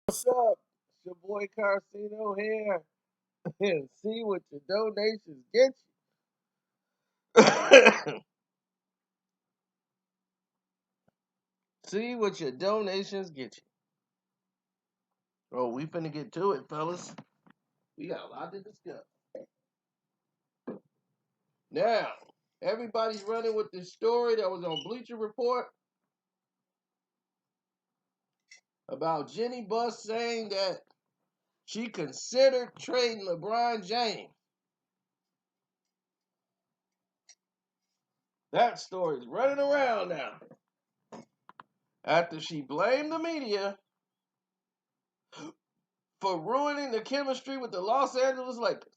What's up? It's your boy Carcino here. And see what your donations get you. See what your donations get you. Oh, we finna get to it, fellas. We got a lot to discuss. Now, everybody's running with this story that was on Bleacher Report about Jenny Buss saying that she considered trading LeBron James. That story's running around now. After she blamed the media for ruining the chemistry with the Los Angeles Lakers.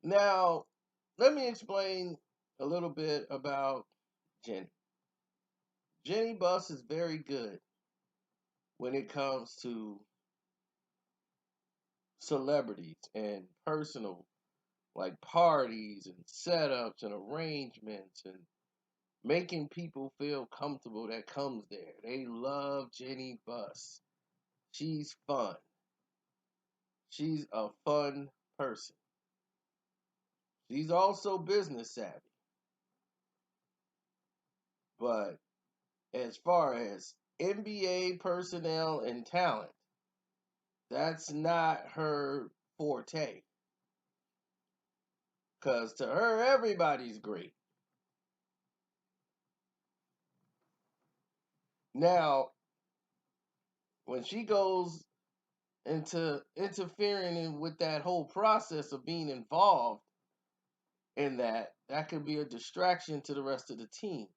Now, let me explain a little bit about Jenny. Jenny Buss is very good when it comes to celebrities and personal, like parties and setups and arrangements and making people feel comfortable that comes there. They love Jenny Buss. She's fun. She's a fun person. She's also business savvy. But as far as NBA personnel and talent, that's not her forte. Because to her, everybody's great. Now, when she goes into interfering with that whole process of being involved in that, that could be a distraction to the rest of the team.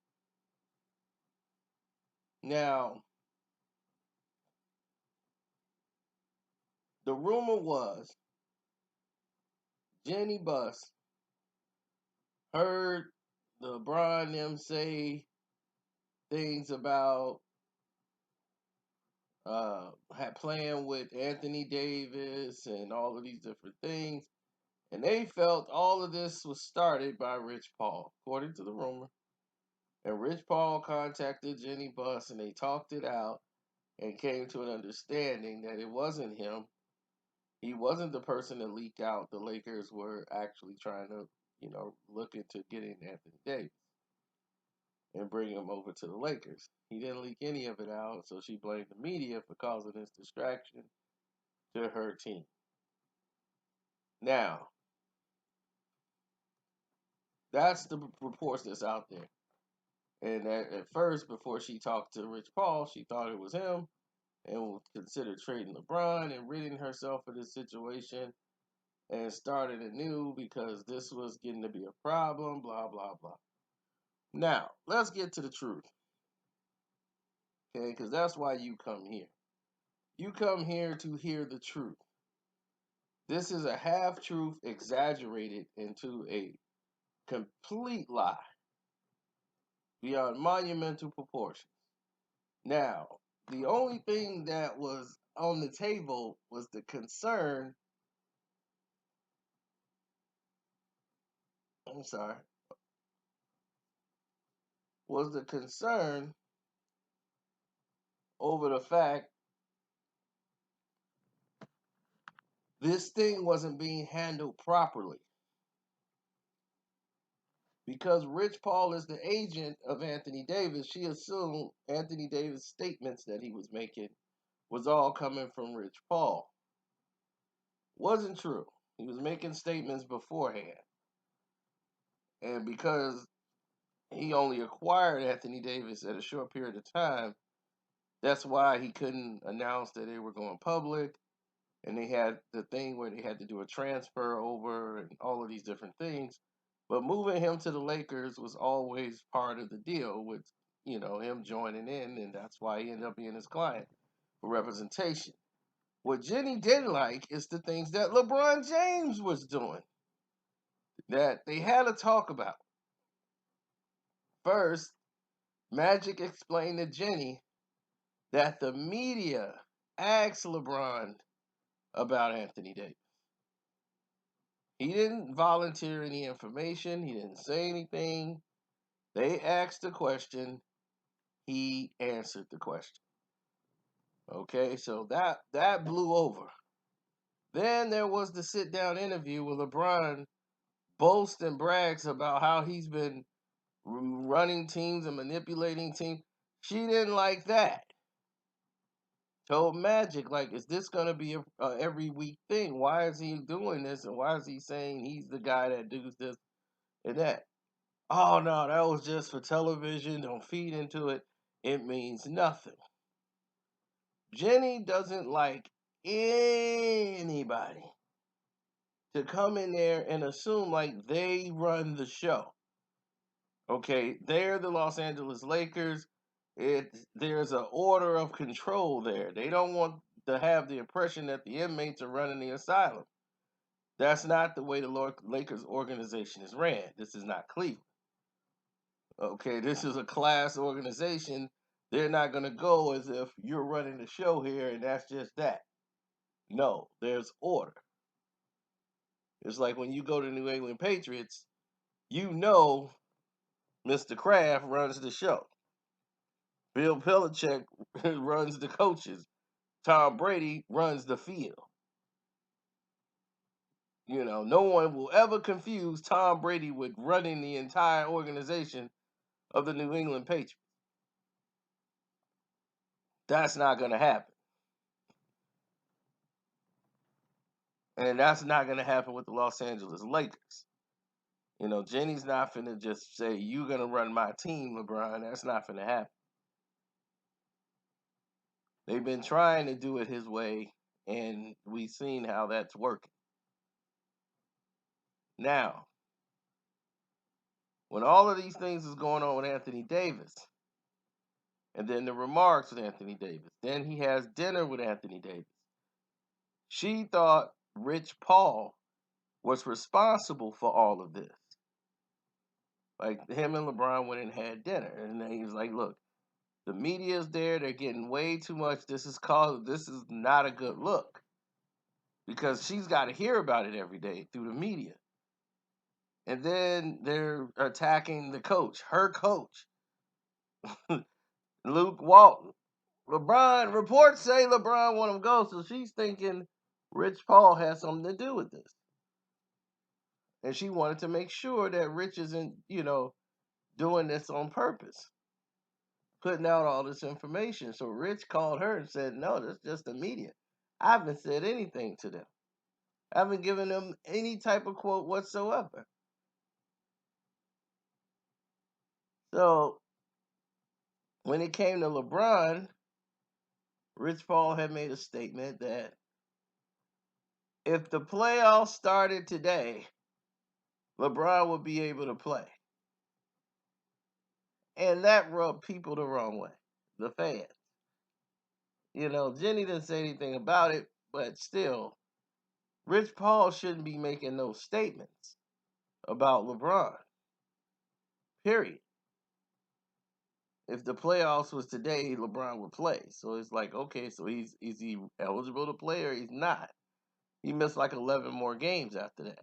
Now, the rumor was Jenny Buss heard LeBron them say things about had playing with Anthony Davis and all of these different things. And they felt all of this was started by Rich Paul, according to the rumor. And Rich Paul contacted Jenny Buss and they talked it out and came to an understanding that it wasn't him. He wasn't the person that leaked out the Lakers were actually trying to, look into getting Anthony Davis and bring him over to the Lakers. He didn't leak any of it out, so she blamed the media for causing this distraction to her team. Now, that's the reports that's out there. And at first, before she talked to Rich Paul, she thought it was him and considered trading LeBron and ridding herself of this situation and started anew because this was getting to be a problem, blah, blah, blah. Now, let's get to the truth. Okay, because that's why you come here. You come here to hear the truth. This is a half truth exaggerated into a complete lie beyond monumental proportions. Now, the only thing that was on the table was the concern. I'm sorry. Was the concern over the fact this thing wasn't being handled properly. Because Rich Paul is the agent of Anthony Davis, she assumed Anthony Davis' statements that he was making was all coming from Rich Paul. Wasn't true. He was making statements beforehand. And because he only acquired Anthony Davis at a short period of time, that's why he couldn't announce that they were going public. And they had the thing where they had to do a transfer over and all of these different things. But moving him to the Lakers was always part of the deal with, him joining in, and that's why he ended up being his client for representation. What Jenny didn't like is the things that LeBron James was doing that they had to talk about. First, Magic explained to Jenny that the media asked LeBron about Anthony Davis. He didn't volunteer any information. He didn't say anything. They asked the question, he answered the question. Okay, so that blew over. Then there was the sit down interview where LeBron boasts and brags about how he's been running teams and manipulating teams. She didn't like that. Told Magic, like, is this going to be a every week thing? Why is he doing this? And why is he saying he's the guy that does this and that? Oh, no, that was just for television. Don't feed into it. It means nothing. Jenny doesn't like anybody to come in there and assume like they run the show. Okay, they're the Los Angeles Lakers. There's an order of control there. They don't want to have the impression that the inmates are running the asylum. That's not the way the Lakers organization is ran. This is not Cleveland. Okay, this is a class organization. They're not going to go as if you're running the show here and that's just that. No, there's order. It's like when you go to New England Patriots, you know Mr. Kraft runs the show. Bill Belichick runs the coaches. Tom Brady runs the field. You know, no one will ever confuse Tom Brady with running the entire organization of the New England Patriots. That's not going to happen. And that's not going to happen with the Los Angeles Lakers. You know, Jenny's not finna just say, you're going to run my team, LeBron. That's not finna happen. They've been trying to do it his way, and we've seen how that's working. Now, when all of these things is going on with Anthony Davis, and then the remarks with Anthony Davis, then he has dinner with Anthony Davis. She thought Rich Paul was responsible for all of this. Like him and LeBron went and had dinner, and then he was like, "Look, the media's there. They're getting way too much. This is not a good look." Because she's got to hear about it every day through the media. And then they're attacking the coach, her coach, Luke Walton. LeBron, reports say LeBron want him to go, so she's thinking Rich Paul has something to do with this. And she wanted to make sure that Rich isn't, doing this on purpose, putting out all this information. So Rich called her and said, no, that's just the media. I haven't said anything to them. I haven't given them any type of quote whatsoever. So when it came to LeBron, Rich Paul had made a statement that if the playoffs started today, LeBron would be able to play. And that rubbed people the wrong way, the fans. Jenny didn't say anything about it, but still, Rich Paul shouldn't be making those statements about LeBron. Period. If the playoffs was today, LeBron would play. So it's like, okay, so is he eligible to play or he's not? He missed like 11 more games after that.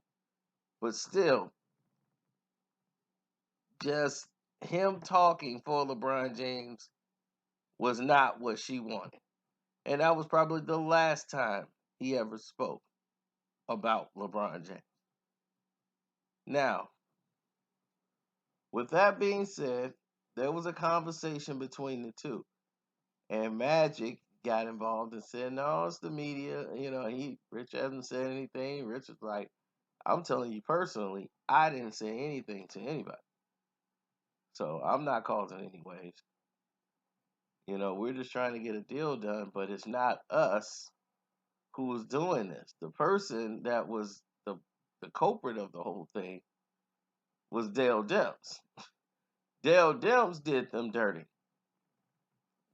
But still, just him talking for LeBron James was not what she wanted. And that was probably the last time he ever spoke about LeBron James. Now, with that being said, there was a conversation between the two. And Magic got involved and said, no, it's the media. Rich hasn't said anything. Rich was like, I'm telling you personally, I didn't say anything to anybody. So I'm not causing any waves. We're just trying to get a deal done, but it's not us who was doing this. The person that was the culprit of the whole thing was Dale Demps. Dale Demps did them dirty.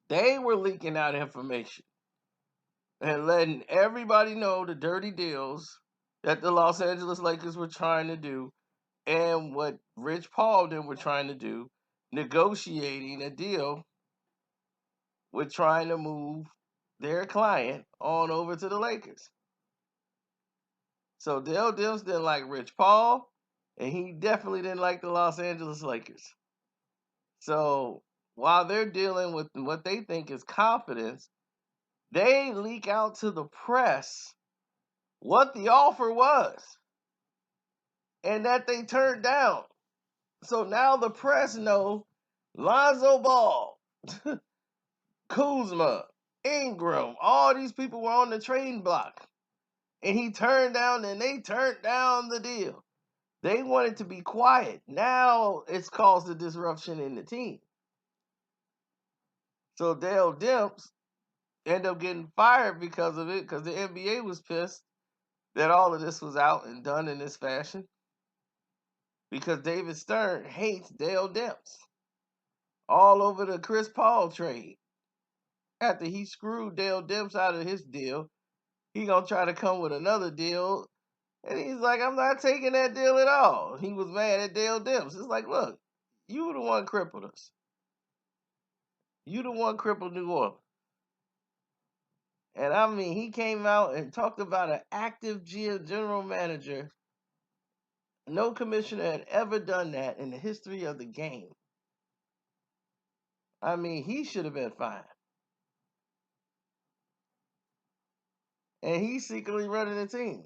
They were leaking out information and letting everybody know the dirty deals that the Los Angeles Lakers were trying to do and what Rich Paul and them were trying to do, negotiating a deal with trying to move their client on over to the Lakers. So Dale Demps didn't like Rich Paul, and he definitely didn't like the Los Angeles Lakers. So while they're dealing with what they think is confidence, they leak out to the press what the offer was and that they turned down. So now the press know Lonzo Ball, Kuzma, Ingram, all these people were on the trading block. And he turned down, and they turned down the deal. They wanted to be quiet. Now it's caused a disruption in the team. So Dale Demps ended up getting fired because of it, because the NBA was pissed that all of this was out and done in this fashion. Because David Stern hates Dale Demps all over the Chris Paul trade. After he screwed Dale Demps out of his deal, he gonna try to come with another deal. And he's like, I'm not taking that deal at all. He was mad at Dale Demps. It's like, look, you the one crippled us. You the one crippled New Orleans. And I mean, he came out and talked about an active general manager. No commissioner had ever done that in the history of the game. I mean, he should have been fined. And he's secretly running the team.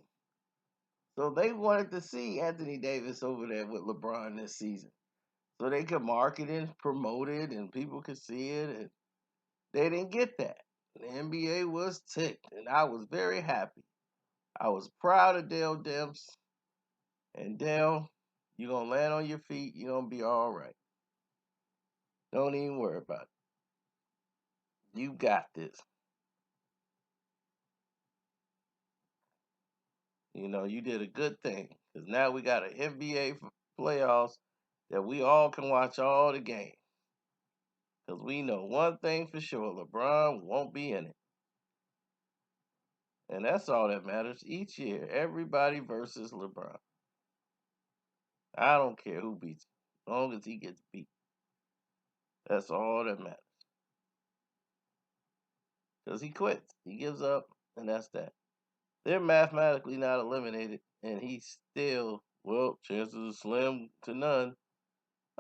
So they wanted to see Anthony Davis over there with LeBron this season. So they could market it, promote it, and people could see it. And they didn't get that. The NBA was ticked, and I was very happy. I was proud of Dale Demps. And Dale, you're going to land on your feet. You're going to be all right. Don't even worry about it. You got this. You know, you did a good thing. Because now we got an NBA playoffs that we all can watch all the games. Because we know one thing for sure, LeBron won't be in it. And that's all that matters each year. Everybody versus LeBron. I don't care who beats him, as long as he gets beat. That's all that matters. Because he quits. He gives up, and that's that. They're mathematically not eliminated, and he's still, well, chances are slim to none.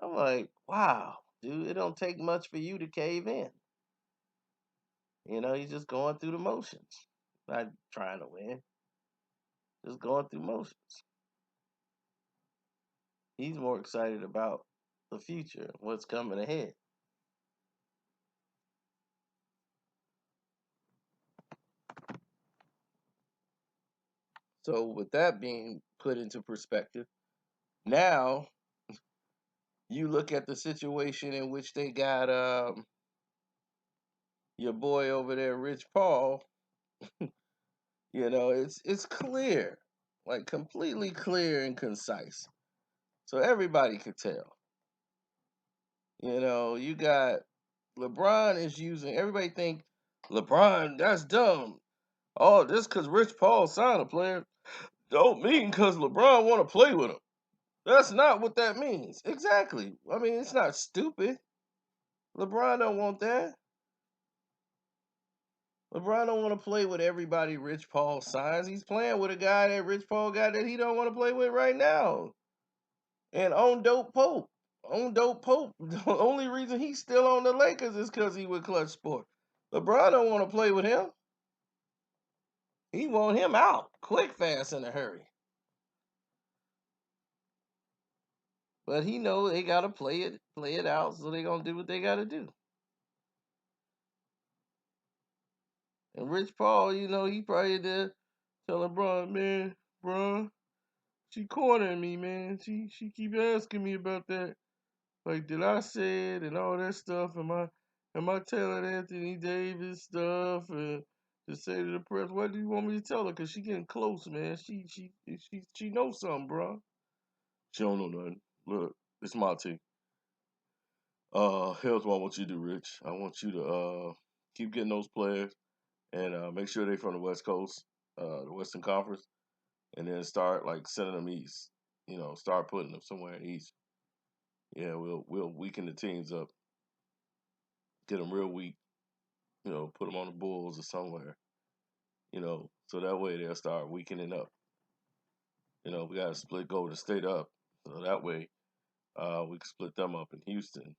I'm like, wow, dude, it don't take much for you to cave in. You know, he's just going through the motions. Not trying to win. Just going through motions. He's more excited about the future, what's coming ahead. So, with that being put into perspective, now you look at the situation in which they got your boy over there, Rich Paul. You know, it's clear, like completely clear and concise, so everybody could tell. You know, you got LeBron is using. Everybody think LeBron, that's dumb. Oh, just because Rich Paul signed a player don't mean because LeBron want to play with him. That's not what that means. Exactly. I mean, it's not stupid. LeBron don't want that. LeBron don't want to play with everybody Rich Paul signs. He's playing with a guy that Rich Paul got that he don't want to play with right now. And on Dope Pope. On Dope Pope. The only reason he's still on the Lakers is because he with Clutch Sport. LeBron don't want to play with him. He want him out. Quick, fast, in a hurry. But he know they gotta play it out, so they gonna do what they gotta do. And Rich Paul, you know, he probably did tell LeBron, man, bro, she cornering me, man. She keep asking me about that. Like, did I say it and all that stuff? Am I telling Anthony Davis stuff and to say to the press? What do you want me to tell her? Cause she getting close, man. She knows something, bro. She don't know nothing. Look, it's my team. Here's what I want you to do, Rich. I want you to keep getting those players and make sure they're from the West Coast, the Western Conference, and then start like sending them east. You know, start putting them somewhere in the east. Yeah, we'll weaken the teams up, get them real weak. You know, put them on the Bulls or somewhere. You know, so that way they'll start weakening up. You know, we got to split Golden State up, so that way we can split them up in Houston.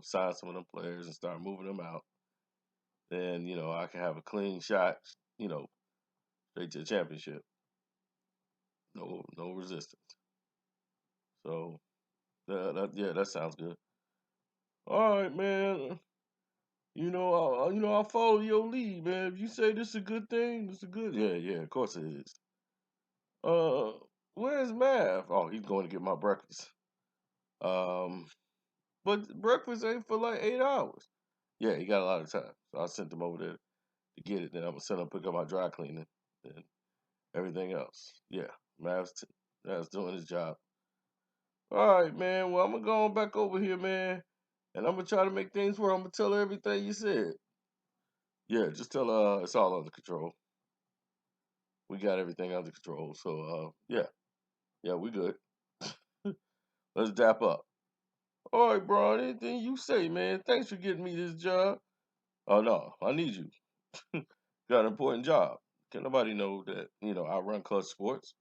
sign some of them players and start moving them out, then I can have a clean shot, straight to the championship. No resistance. So that sounds good. All right, man. I'll follow your lead, man. If you say this is a good thing, it's a good. Yeah. Of course it is. Uh, where's Mav? Oh, he's going to get my breakfast. Um, but breakfast ain't for like 8 hours. Yeah, he got a lot of time, so I sent him over there to get it. Then I'm gonna send him pick up my dry cleaning and everything else. Yeah, Mav's doing his job. All right, man. Well, I'm gonna go on back over here, man, and I'm gonna try to make things work. I'm gonna tell her everything you said. Yeah, just tell her it's all under control. We got everything under control. So yeah, we good. Let's dap up. All right, bro. Anything you say, man. Thanks for getting me this job. Oh no, I need you. Got an important job. Can nobody know that I run clutch sports?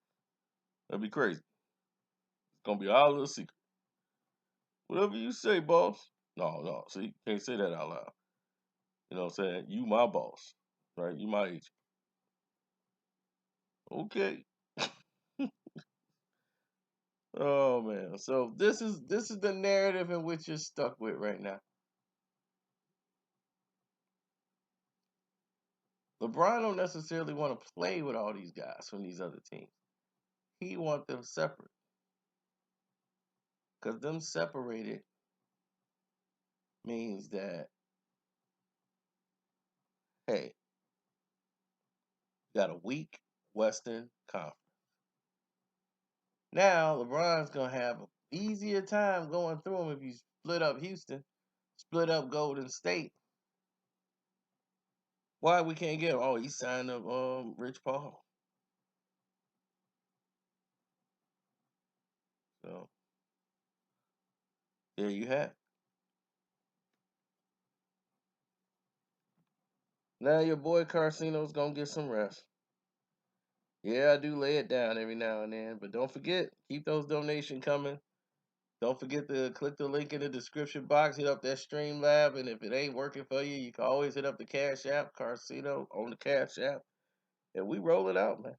That'd be crazy. It's gonna be our little secret. Whatever you say, boss. No. See, can't say that out loud. You know what I'm saying? You my boss, right? You my agent. Okay. Oh man. So this is the narrative in which you're stuck with right now. LeBron don't necessarily want to play with all these guys from these other teams. He want them separate. Because them separated means that, hey, you got a weak Western Conference. Now LeBron's gonna have an easier time going through them if you split up Houston, split up Golden State. Why we can't get him? Oh, he signed up Rich Paul. So there you have it. Now your boy Carcino's gonna get some rest. Yeah, I do lay it down every now and then, but don't forget, keep those donations coming. Don't forget to click the link in the description box, hit up that Streamlab, and if it ain't working for you, you can always hit up the Cash App, Carcino on the Cash App, and we roll it out, man.